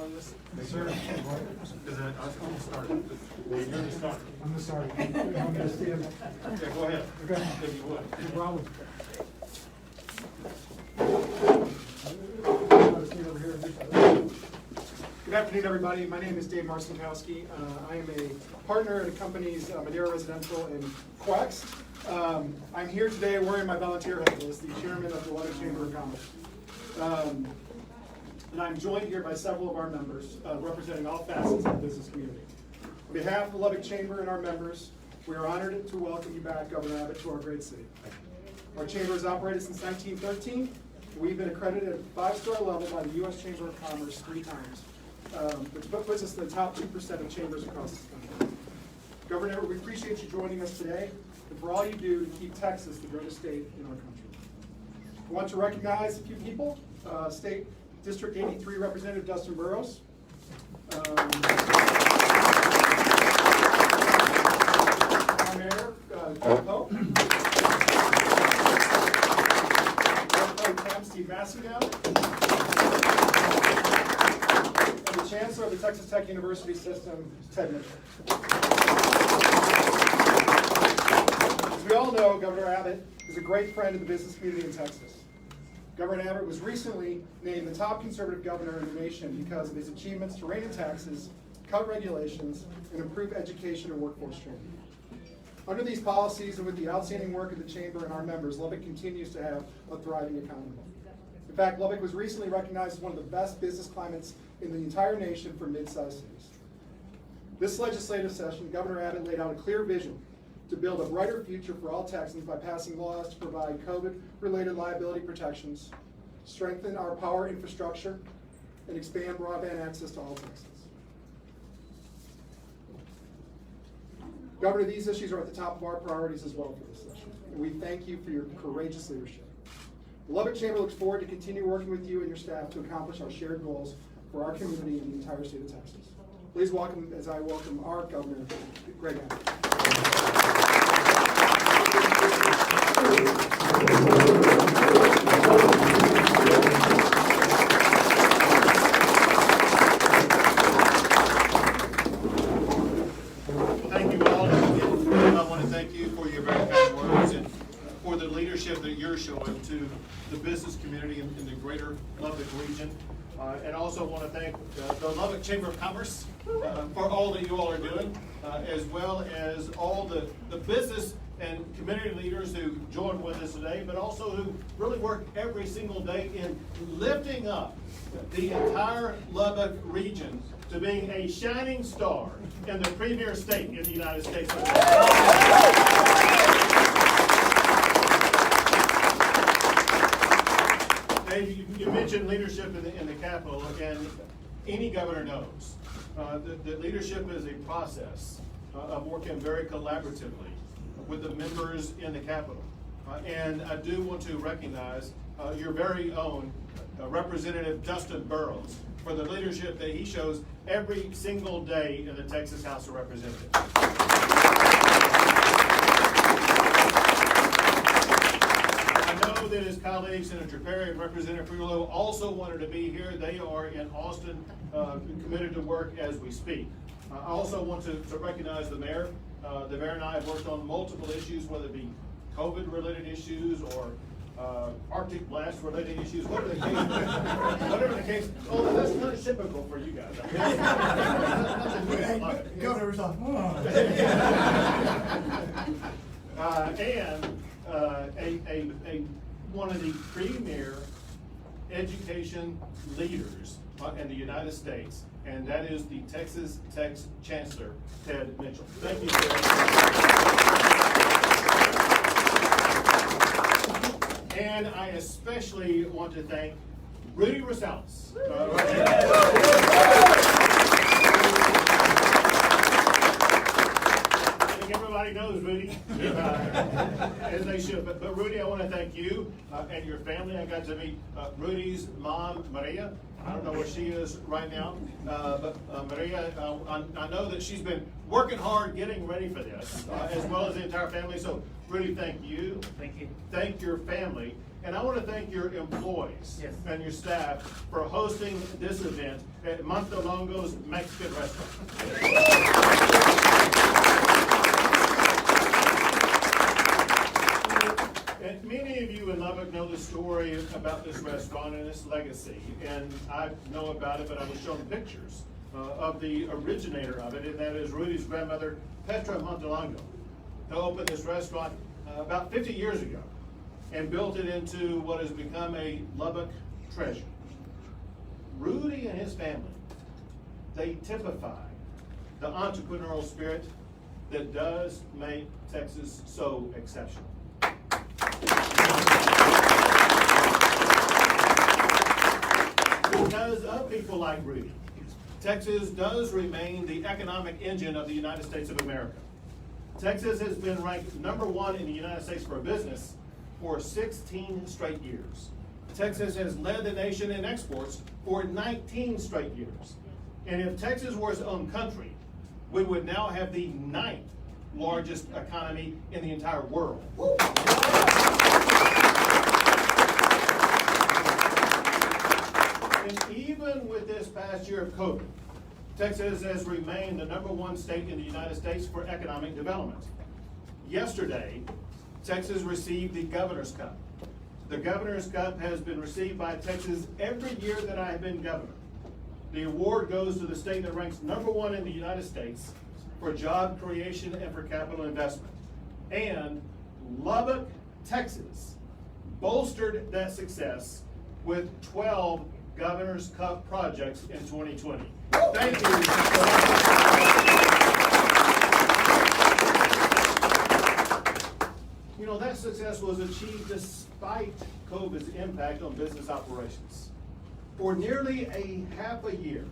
on this? Yes, sir. Because I was going to start. You're going to start. I'm gonna start. I'm gonna stand. Yeah, go ahead. Okay. If you would. No problem. Good afternoon, everybody. My name is Dave Marcinkowski. I am a partner at a company's Madeira Residential in Quex. I'm here today wearing my volunteer hat as the chairman of the Lubbock Chamber of Commerce. And I'm joined here by several of our members representing all facets of the business community. On behalf of the Lubbock Chamber and our members, we are honored to welcome you back, Governor Abbott, to our great city. Our chamber has operated since 1913. We've been accredited at 5-star level by the U.S. Chamber of Commerce 3 times, which puts us in the top 2% of chambers across this country. Governor Abbott, we appreciate you joining us today and for all you do to keep Texas the greatest state in our country. I want to recognize a few people. State District 83 Representative Dustin Burrows. Our Mayor, Joe Pope. Steve Massey, and the Chancellor of the Texas Tech University System, Ted Mitchell. As we all know, Governor Abbott is a great friend of the business community in Texas. Governor Abbott was recently named the top conservative governor in the nation because of his achievements to rein in taxes, cut regulations, and improve education and workforce training. Under these policies and with the outstanding work of the Chamber and our members, Lubbock continues to have a thriving economy. In fact, Lubbock was recently recognized as one of the best business climates in the entire nation for mid-sized cities. This legislative session, Governor Abbott laid out a clear vision to build a brighter future for all Texans by passing laws to provide COVID-related liability protections, strengthen our power infrastructure, and expand broadband access to all Texans. Governor, these issues are at the top of our priorities as well for this session, and we thank you for your courageous leadership. The Lubbock Chamber looks forward to continue working with you and your staff to accomplish our shared goals for our community and the entire state of Texas. Please welcome, as I welcome our Governor, Greg Abbott. Thank you all. I want to thank you for your very kind words and for the leadership that you're showing to the business community in the greater Lubbock region. And also want to thank the Lubbock Chamber of Commerce for all that you all are doing, as well as all the business and community leaders who joined with us today, but also who really work every single day in lifting up the entire Lubbock region to being a shining star in the premier state in the United States. You mentioned leadership in the Capitol, and any governor knows that leadership is a process of working very collaboratively with the members in the Capitol. And I do want to recognize your very own Representative Dustin Burrows for the leadership that he shows every single day in the Texas House of Representatives. That his colleagues, Senator Perry and Representative Frullo, also wanted to be here. They are in Austin, committed to work as we speak. I also want to recognize the mayor. The mayor and I have worked on multiple issues, whether it be COVID-related issues or Arctic blast-related issues, whatever the case. Oh, that's not typical for you guys. Governor's on. And one of the premier education leaders in the United States, and that is the Texas Tech Chancellor, Ted Mitchell. Thank you, Ted. And I especially want to thank Rudy Rosales. Everybody knows Rudy, as they should. But Rudy, I want to thank you and your family. I got to meet Rudy's mom, Maria. I don't know where she is right now, but Maria, I know that she's been working hard getting ready for this, as well as the entire family. So Rudy, thank you. Thank you. Thank your family. And I want to thank your employees Yes. and your staff for hosting this event at Montelongo's Mexican Restaurant. And many of you in Lubbock know the story about this restaurant and its legacy. And I know about it, but I was shown pictures of the originator of it, and that is Rudy's grandmother, Petra Montelongo, who opened this restaurant about 50 years ago and built it into what has become a Lubbock treasure. Rudy and his family, they typify the entrepreneurial spirit that does make Texas so exceptional. Because of people like Rudy, Texas does remain the economic engine of the United States of America. Texas has been ranked #1 in the United States for business for 16 straight years. Texas has led the nation in exports for 19 straight years. And if Texas were its own country, we would now have the 9th largest economy in the entire world. And even with this past year of COVID, Texas has remained the #1 state in the United States for economic development. Yesterday, Texas received the Governor's Cup. The Governor's Cup has been received by Texas every year that I have been governor. The award goes to the state that ranks #1 in the United States for job creation and for capital investment. And Lubbock, Texas, bolstered that success with 12 Governor's Cup projects in 2020. Thank you. You know, that success was achieved despite COVID's impact on business operations. For nearly a half a year,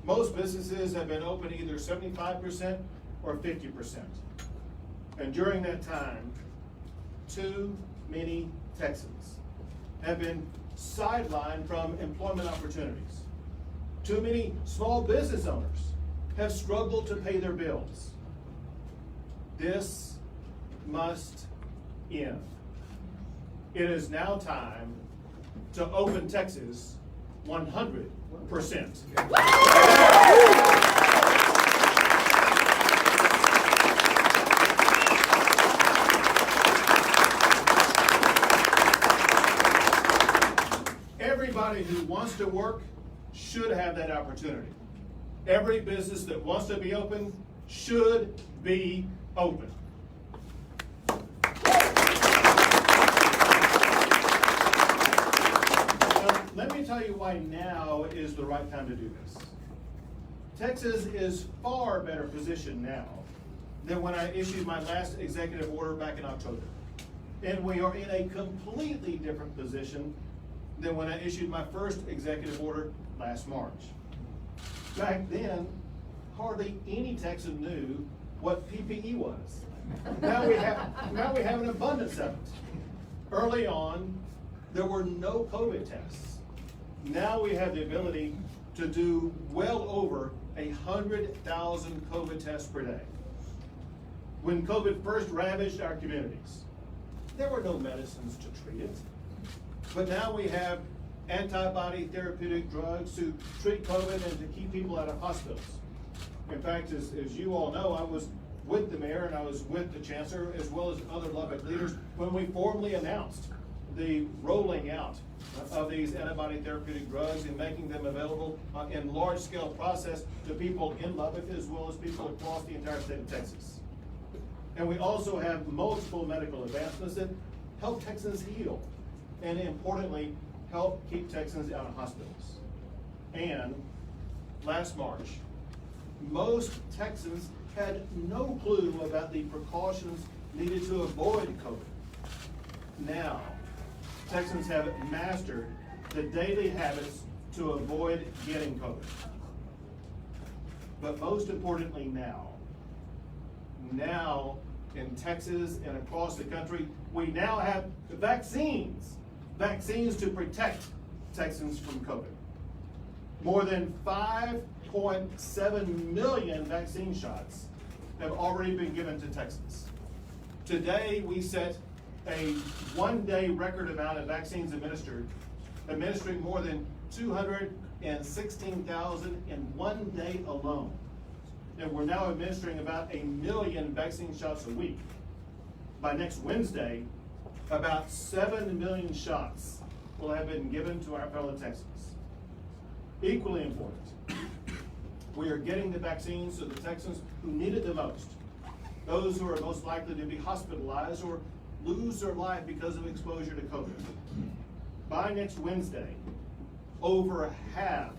most businesses have been open either 75% or 50%. And during that time, too many Texans have been sidelined from employment opportunities. Too many small business owners have struggled to pay their bills. This must end. It is now time to open Texas 100%. Everybody who wants to work should have that opportunity. Every business that wants to be open should be open. Let me tell you why now is the right time to do this. Texas is far better positioned now than when I issued my last executive order back in October. And we are in a completely different position than when I issued my first executive order last March. Back then, hardly any Texan knew what PPE was. Now we have an abundance of it. Early on, there were no COVID tests. Now we have the ability to do well over 100,000 COVID tests per day. When COVID first ravaged our communities, there were no medicines to treat it. But now we have antibody therapeutic drugs to treat COVID and to keep people out of hospitals. In fact, as you all know, I was with the mayor and I was with the chancellor as well as other Lubbock leaders when we formally announced the rolling out of these antibody therapeutic drugs and making them available in large-scale process to people in Lubbock as well as people across the entire state of Texas. And we also have multiple medical advancements that help Texans heal and, importantly, help keep Texans out of hospitals. And last March, most Texans had no clue about the precautions needed to avoid COVID. Now, Texans have mastered the daily habits to avoid getting COVID. But most importantly now in Texas and across the country, we now have vaccines to protect Texans from COVID. More than 5.7 million vaccine shots have already been given to Texans. Today, we set a one-day record amount of vaccines administered, administering more than 216,000 in one day alone. And we're now administering about 1 million vaccine shots a week. By next Wednesday, about 7 million shots will have been given to our fellow Texans. Equally important, we are getting the vaccines to the Texans who need it the most. Those who are most likely to be hospitalized or lose their life because of exposure to COVID. By next Wednesday, over half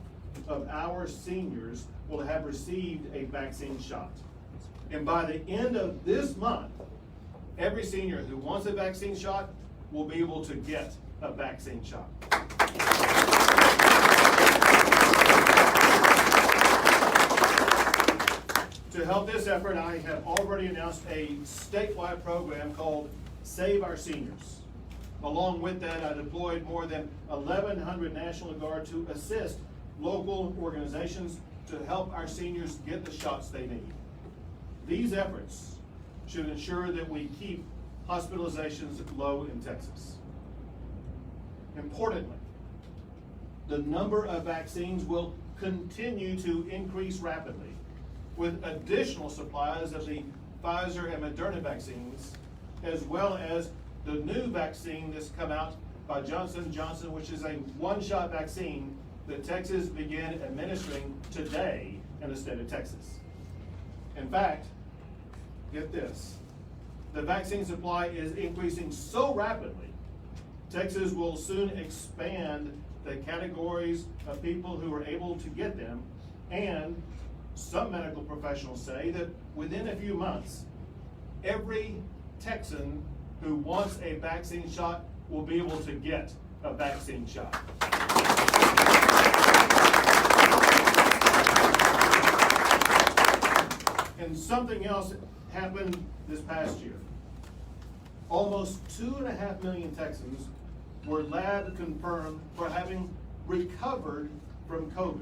of our seniors will have received a vaccine shot. And by the end of this month, every senior who wants a vaccine shot will be able to get a vaccine shot. To help this effort, I have already announced a statewide program called Save Our Seniors. Along with that, I deployed more than 1,100 National Guard to assist local organizations to help our seniors get the shots they need. These efforts should ensure that we keep hospitalizations low in Texas. Importantly, the number of vaccines will continue to increase rapidly, with additional supplies of the Pfizer and Moderna vaccines, as well as the new vaccine that's come out by Johnson & Johnson, which is a one-shot vaccine that Texas began administering today in the state of Texas. In fact, get this, the vaccine supply is increasing so rapidly, Texas will soon expand the categories of people who are able to get them, and some medical professionals say that within a few months, every Texan who wants a vaccine shot will be able to get a vaccine shot. And something else happened this past year. Almost 2.5 million Texans were lab confirmed for having recovered from COVID.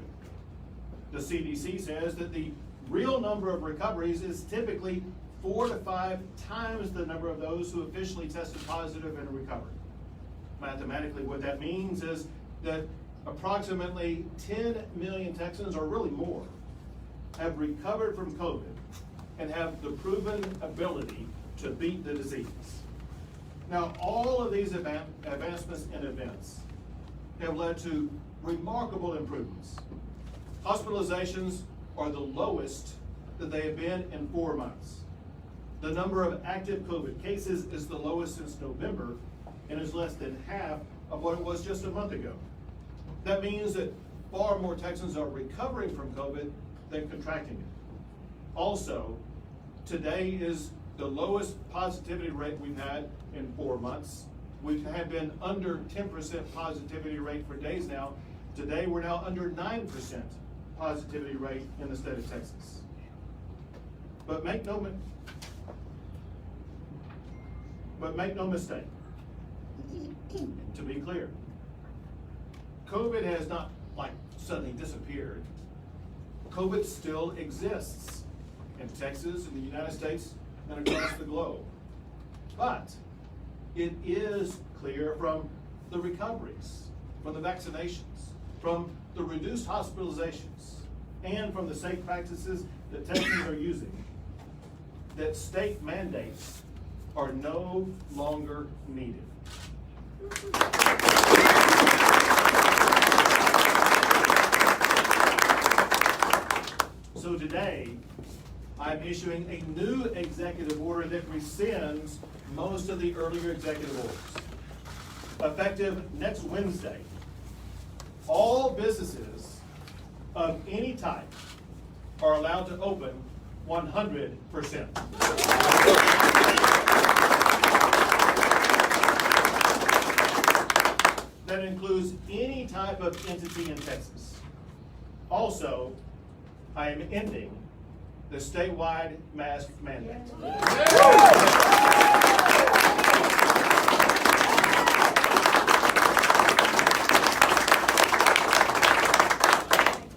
The CDC says that the real number of recoveries is typically 4 to 5 times the number of those who officially tested positive and recovered. Mathematically, what that means is that approximately 10 million Texans, or really more, have recovered from COVID and have the proven ability to beat the disease. Now, all of these advancements and events have led to remarkable improvements. Hospitalizations are the lowest that they have been in 4 months. The number of active COVID cases is the lowest since November and is less than half of what it was just a month ago. That means that far more Texans are recovering from COVID than contracting it. Also, today is the lowest positivity rate we've had in 4 months. We have been under 10% positivity rate for days now. Today, we're now under 9% positivity rate in the state of Texas. But make no mistake, to be clear, COVID has not suddenly disappeared. COVID still exists in Texas, in the United States, and across the globe. But it is clear from the recoveries, from the vaccinations, from the reduced hospitalizations, and from the safe practices that Texans are using, that state mandates are no longer needed. So today, I'm issuing a new executive order that rescinds most of the earlier executive orders. Effective next Wednesday, all businesses of any type are allowed to open 100%. That includes any type of entity in Texas. Also, I am ending the statewide mask mandate.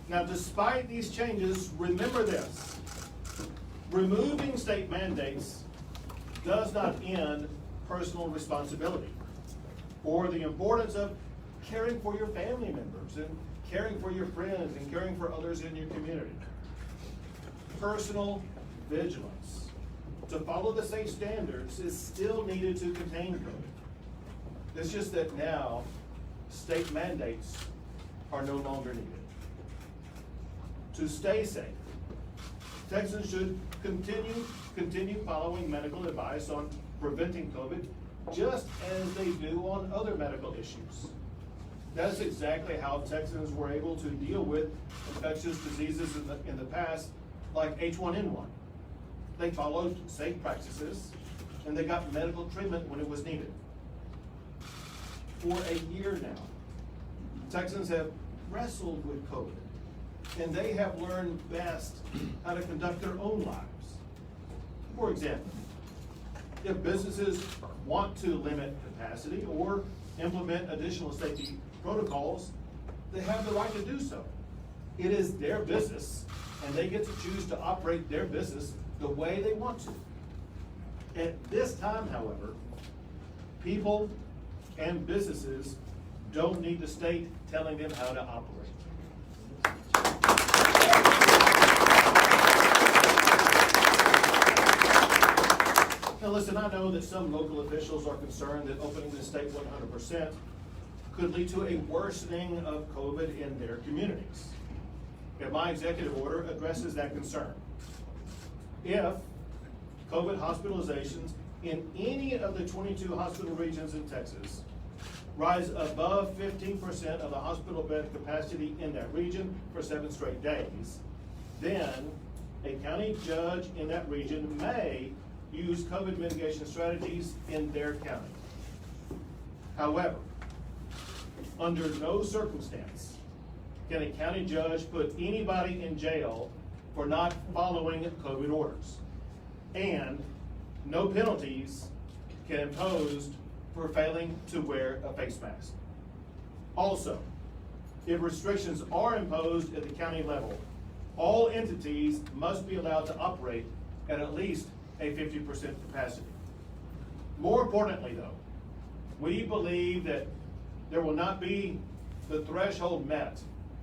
Now, despite these changes, remember this: removing state mandates does not end personal responsibility or the importance of caring for your family members and caring for your friends and caring for others in your community. Personal vigilance to follow the safe standards is still needed to contain COVID. It's just that now state mandates are no longer needed. To stay safe, Texans should continue following medical advice on preventing COVID, just as they do on other medical issues. That's exactly how Texans were able to deal with infectious diseases in the past, like H1N1. They followed safe practices, and they got medical treatment when it was needed. For a year now, Texans have wrestled with COVID, and they have learned best how to conduct their own lives. For example, if businesses want to limit capacity or implement additional safety protocols, they have the right to do so. It is their business, and they get to choose to operate their business the way they want to. At this time, however, people and businesses don't need the state telling them how to operate. Now listen, I know that some local officials are concerned that opening the state 100% could lead to a worsening of COVID in their communities. And my executive order addresses that concern. If COVID hospitalizations in any of the 22 hospital regions in Texas rise above 15% of the hospital bed capacity in that region for 7 straight days, then a county judge in that region may use COVID mitigation strategies in their county. However, under no circumstance can a county judge put anybody in jail for not following COVID orders. And no penalties can imposed for failing to wear a face mask. Also, if restrictions are imposed at the county level, all entities must be allowed to operate at least a 50% capacity. More importantly though, we believe that there will not be the threshold met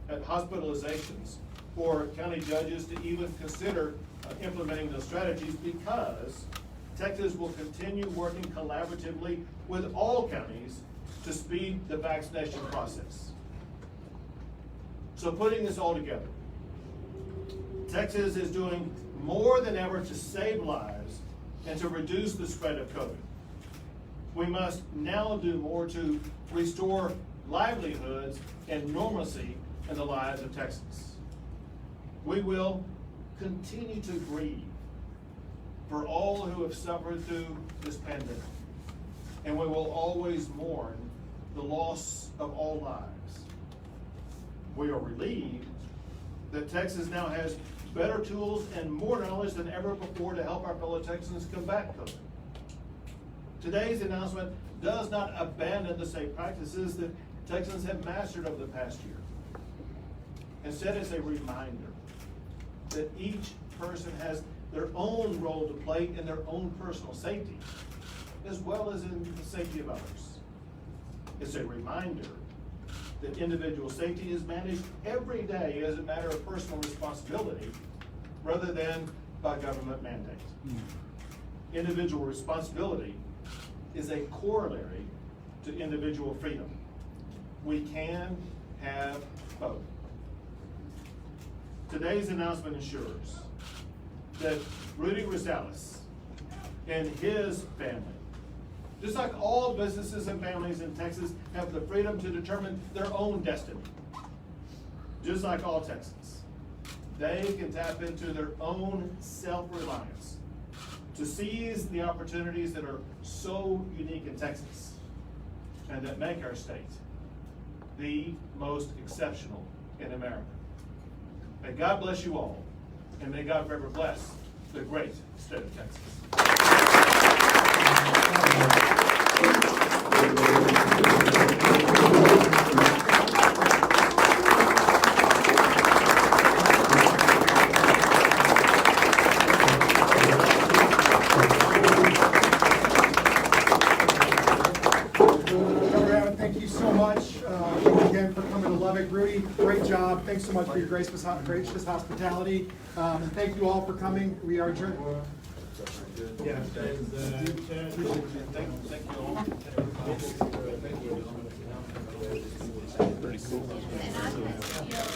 at hospitalizations for county judges to even consider implementing those strategies, because Texas will continue working collaboratively with all counties to speed the vaccination process. So putting this all together, Texas is doing more than ever to save lives and to reduce the spread of COVID. We must now do more to restore livelihoods and normalcy in the lives of Texans. We will continue to grieve for all who have suffered through this pandemic, and we will always mourn the loss of all lives. We are relieved that Texas now has better tools and more knowledge than ever before to help our fellow Texans combat COVID. Today's announcement does not abandon the safe practices that Texans have mastered over the past year. Instead, it's a reminder that each person has their own role to play in their own personal safety, as well as in the safety of others. It's a reminder that individual safety is managed every day as a matter of personal responsibility rather than by government mandate. Individual responsibility is a corollary to individual freedom. We can have both. Today's announcement ensures that Rudy Rosales and his family, just like all businesses and families in Texas, have the freedom to determine their own destiny. Just like all Texans, they can tap into their own self-reliance to seize the opportunities that are so unique in Texas and that make our state the most exceptional in America. May God bless you all, and may God forever bless the great state of Texas. much, again, for coming to Lubbock. Rudy, great job. Thanks so much for your gracious hospitality. And thank you all for coming. We are adjourned. Yeah, thank you all. Pretty cool.